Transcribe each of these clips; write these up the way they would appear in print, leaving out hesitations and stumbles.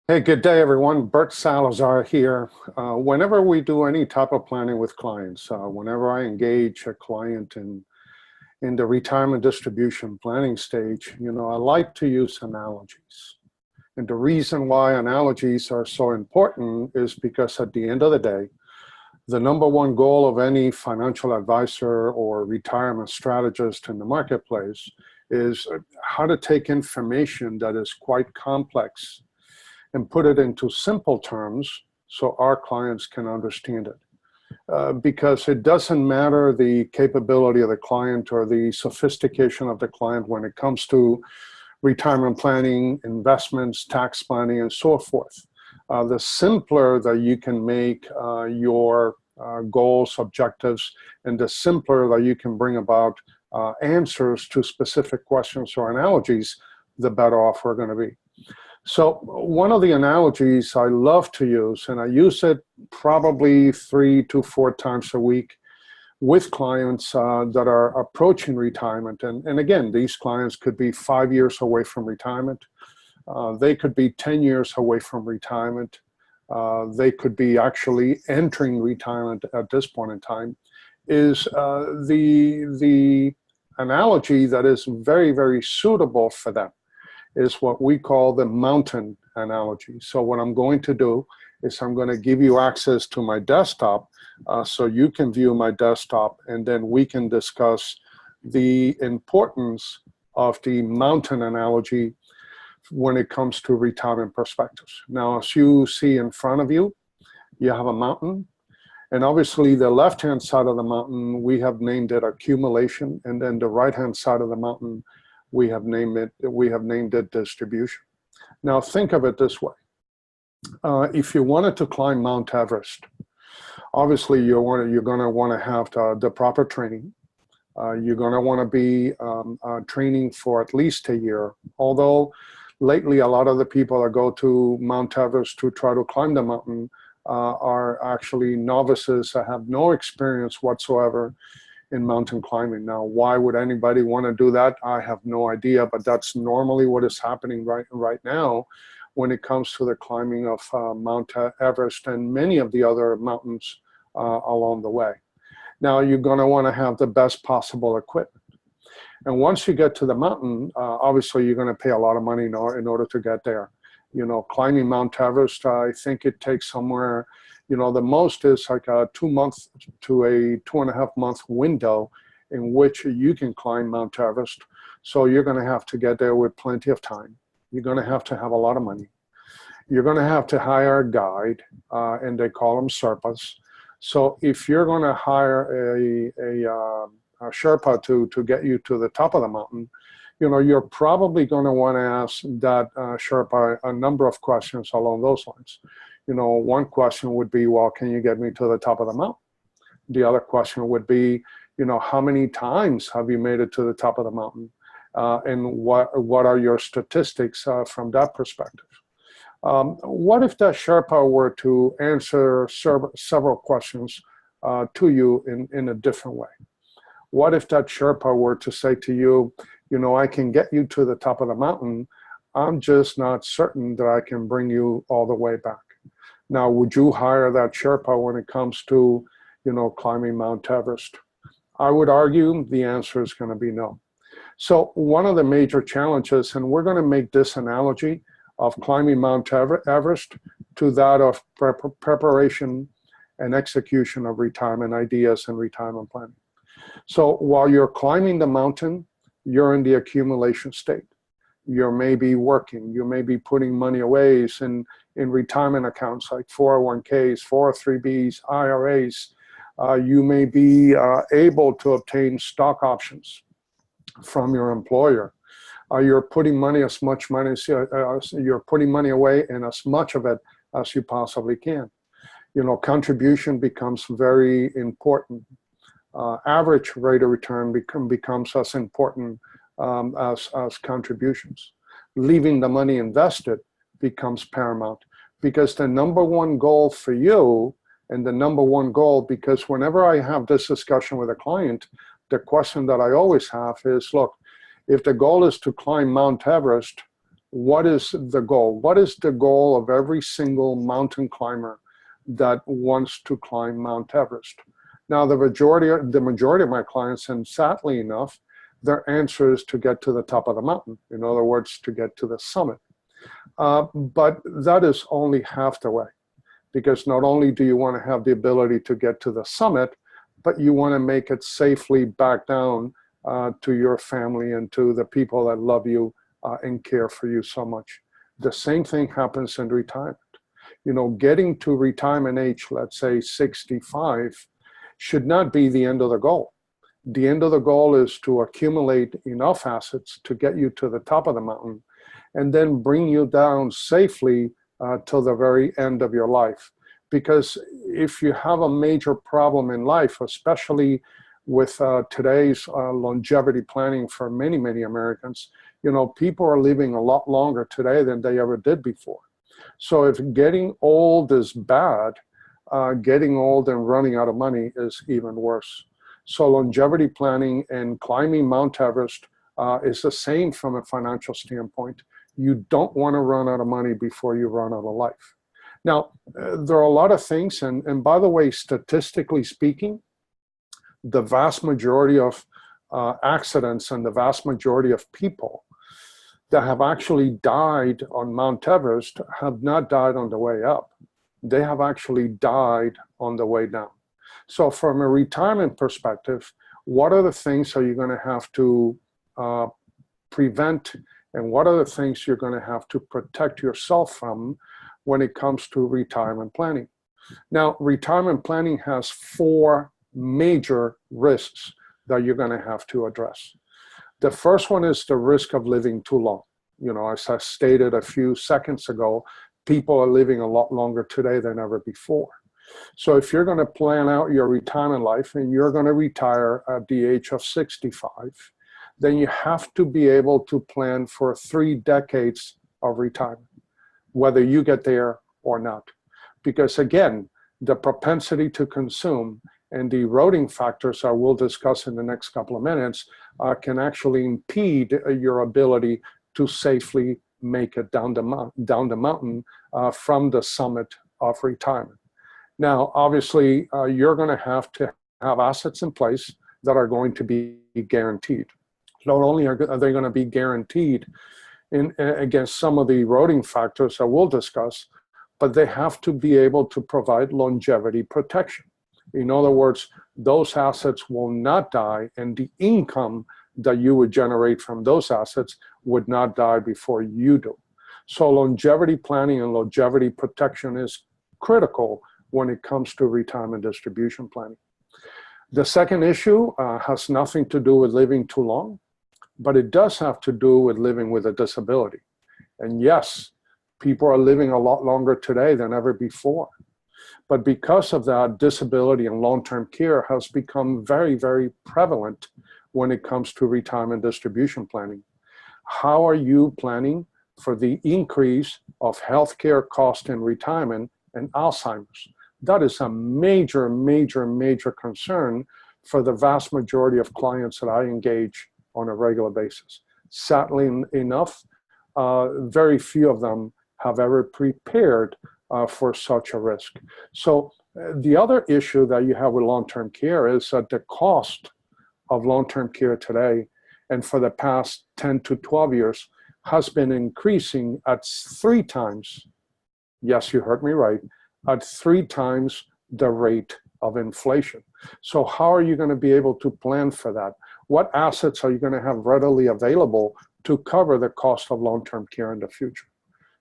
Hey, good day, everyone. Bert Salazar here. Whenever we do any type of planning with clients, whenever I engage a client in the retirement distribution planning stage, I like to use analogies. And the reason why analogies are so important is because at the end of the day, the number one goal of any financial advisor or retirement strategist in the marketplace is how to take information that is quite complex and put it into simple terms so our clients can understand it. Because it doesn't matter the capability of the client or the sophistication of the client when it comes to retirement planning, investments, tax planning, and so forth. The simpler that you can make your goals, objectives, and the simpler that you can bring about answers to specific questions or analogies, the better off we're going to be. So one of the analogies I love to use, and I use it probably 3 to 4 times a week with clients that are approaching retirement. And again, these clients could be 5 years away from retirement. They could be 10 years away from retirement. They could be actually entering retirement at this point in time. Is the analogy that is very, very suitable for them is what we call the mountain analogy. So what I'm going to do is I'm going to give you access to my desktop so you can view my desktop, and then we can discuss the importance of the mountain analogy when it comes to retirement perspectives. Now, as you see in front of you, you have a mountain. And obviously the left-hand side of the mountain, we have named it accumulation. And then the right-hand side of the mountain, we have named it distribution. Now think of it this way. If you wanted to climb Mount Everest, obviously you're going to want to have the proper training. You're going to want to be training for at least a year. Although lately a lot of the people that go to Mount Everest to try to climb the mountain are actually novices that have no experience whatsoever in mountain climbing. Now, why would anybody want to do that? I have no idea, but that's normally what is happening right now when it comes to the climbing of Mount Everest and many of the other mountains along the way. Now, you're going to want to have the best possible equipment. And once you get to the mountain, obviously you're going to pay a lot of money in order to get there. Climbing Mount Everest, I think it takes somewhere, the most is like a 2 month to a 2.5 month window in which you can climb Mount Everest. So you're going to have to get there with plenty of time. You're going to have a lot of money. You're going to have to hire a guide, and they call them Sherpas. So if you're going to hire a Sherpa to get you to the top of the mountain, you're probably going to want to ask that Sherpa a number of questions along those lines. One question would be, well, can you get me to the top of the mountain? The other question would be, how many times have you made it to the top of the mountain? And what are your statistics from that perspective? What if that Sherpa were to answer several questions to you in a different way? What if that Sherpa were to say to you, I can get you to the top of the mountain, I'm just not certain that I can bring you all the way back. Now, would you hire that Sherpa when it comes to, climbing Mount Everest? I would argue the answer is going to be no. So one of the major challenges, and we're going to make this analogy of climbing Mount Everest to that of preparation and execution of retirement ideas and retirement planning. So while you're climbing the mountain, you're in the accumulation state. You may be working, you may be putting money away in retirement accounts like 401ks, 403bs, IRAs. You may be able to obtain stock options from your employer. You're putting money you're putting money away, and as much of it as you possibly can. Contribution becomes very important. Average rate of return becomes as important as contributions. Leaving the money invested becomes paramount, because the number one goal for you, and the number one goal, because whenever I have this discussion with a client, the question that I always have is, look, if the goal is to climb Mount Everest, what is the goal? What is the goal of every single mountain climber that wants to climb Mount Everest? Now, the majority of my clients, and sadly enough, their answer is to get to the top of the mountain. In other words, to get to the summit. But that is only half the way, because not only do you want to have the ability to get to the summit, but you want to make it safely back down to your family and to the people that love you and care for you so much. The same thing happens in retirement. You know, getting to retirement age, let's say 65, should not be the end of the goal. The end of the goal is to accumulate enough assets to get you to the top of the mountain and then bring you down safely till the very end of your life. Because if you have a major problem in life, especially with today's longevity planning for many, many Americans, you know, people are living a lot longer today than they ever did before. So if getting old is bad, getting old and running out of money is even worse. So longevity planning and climbing Mount Everest is the same from a financial standpoint. You don't want to run out of money before you run out of life. Now, there are a lot of things, and by the way, statistically speaking, the vast majority of accidents and the vast majority of people that have actually died on Mount Everest have not died on the way up. They have actually died on the way down. So from a retirement perspective, what are the things are you going to have to prevent, and what are the things you're going to have to protect yourself from when it comes to retirement planning? Now, retirement planning has 4 major risks that you're going to have to address. The first one is the risk of living too long. You know, as I stated a few seconds ago, people are living a lot longer today than ever before. So if you're going to plan out your retirement life and you're going to retire at the age of 65, then you have to be able to plan for 3 decades of retirement, whether you get there or not. Because again, the propensity to consume and the eroding factors I will discuss in the next couple of minutes can actually impede your ability to safely make it down the mountain from the summit of retirement. Now, obviously, you're going to have assets in place that are going to be guaranteed. Not only are they going to be guaranteed against some of the eroding factors I will discuss, but they have to be able to provide longevity protection. In other words, those assets will not die, and the income that you would generate from those assets would not die before you do. So longevity planning and longevity protection is critical when it comes to retirement distribution planning. The second issue has nothing to do with living too long, but it does have to do with living with a disability. And yes, people are living a lot longer today than ever before. But because of that, disability and long-term care has become very, very prevalent when it comes to retirement distribution planning. How are you planning for the increase of healthcare cost in retirement and Alzheimer's? That is a major, major, major concern for the vast majority of clients that I engage on a regular basis. Sadly enough, very few of them have ever prepared for such a risk. So the other issue that you have with long-term care is that the cost of long-term care today and for the past 10 to 12 years has been increasing at 3 times, yes, you heard me right, at 3 times the rate of inflation. So how are you going to be able to plan for that? What assets are you going to have readily available to cover the cost of long-term care in the future?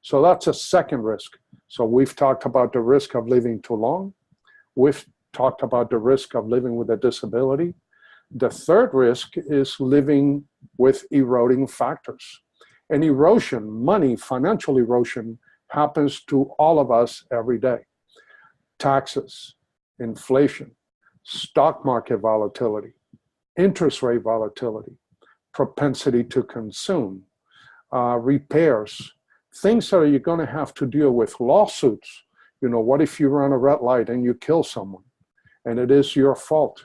So that's a second risk. So we've talked about the risk of living too long. We've talked about the risk of living with a disability. The third risk is living with eroding factors. And erosion, money, financial erosion, happens to all of us every day. Taxes, inflation, stock market volatility, interest rate volatility, propensity to consume, repairs, things that you're going to have to deal with, lawsuits. You know, what if you run a red light and you kill someone and it is your fault?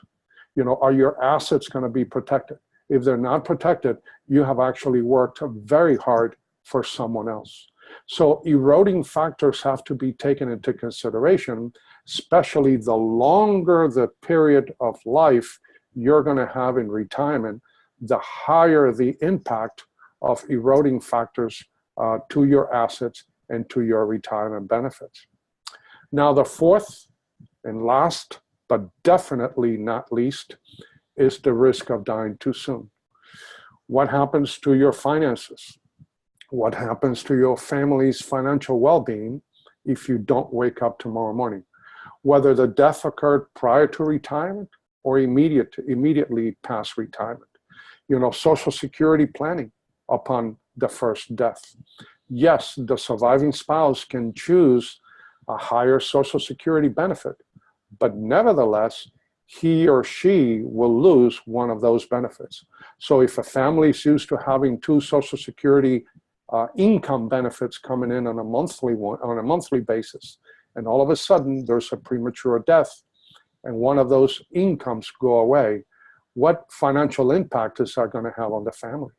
You know, are your assets going to be protected? If they're not protected, you have actually worked very hard for someone else. So eroding factors have to be taken into consideration, especially the longer the period of life you're going to have in retirement, the higher the impact of eroding factors to your assets and to your retirement benefits. Now, the fourth and last, but definitely not least, is the risk of dying too soon. What happens to your finances? What happens to your family's financial well-being if you don't wake up tomorrow morning? Whether the death occurred prior to retirement or immediately past retirement. You know, Social Security planning upon the first death. Yes, the surviving spouse can choose a higher Social Security benefit, but nevertheless, he or she will lose one of those benefits. So if a family is used to having two Social Security income benefits coming in on a monthly basis, and all of a sudden there's a premature death, and one of those incomes go away, what financial impact is that going to have on the family?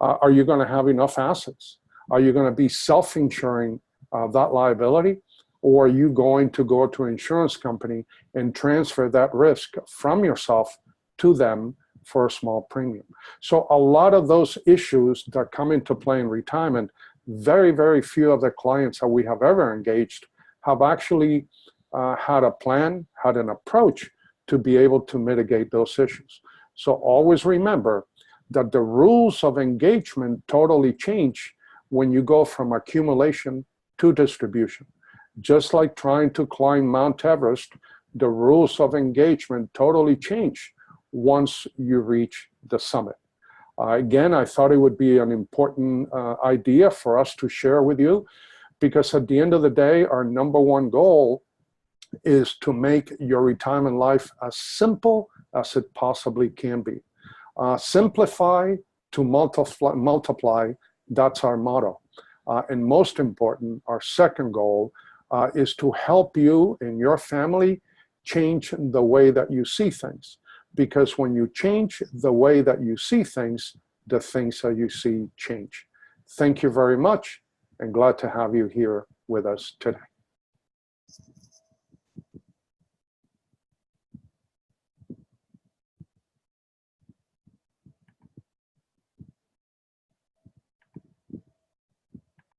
Are you going to have enough assets? Are you going to be self-insuring that liability? Or are you going to go to an insurance company and transfer that risk from yourself to them for a small premium? So a lot of those issues that come into play in retirement, very, very few of the clients that we have ever engaged have actually had a plan, had an approach to be able to mitigate those issues. So always remember that the rules of engagement totally change when you go from accumulation to distribution. Just like trying to climb Mount Everest, the rules of engagement totally change once you reach the summit. Again, I thought it would be an important idea for us to share with you, because at the end of the day, our number one goal is to make your retirement life as simple as it possibly can be. Simplify to multiply, that's our motto. And most important, our second goal is to help you and your family change the way that you see things. Because when you change the way that you see things, the things that you see change. Thank you very much, and glad to have you here with us today.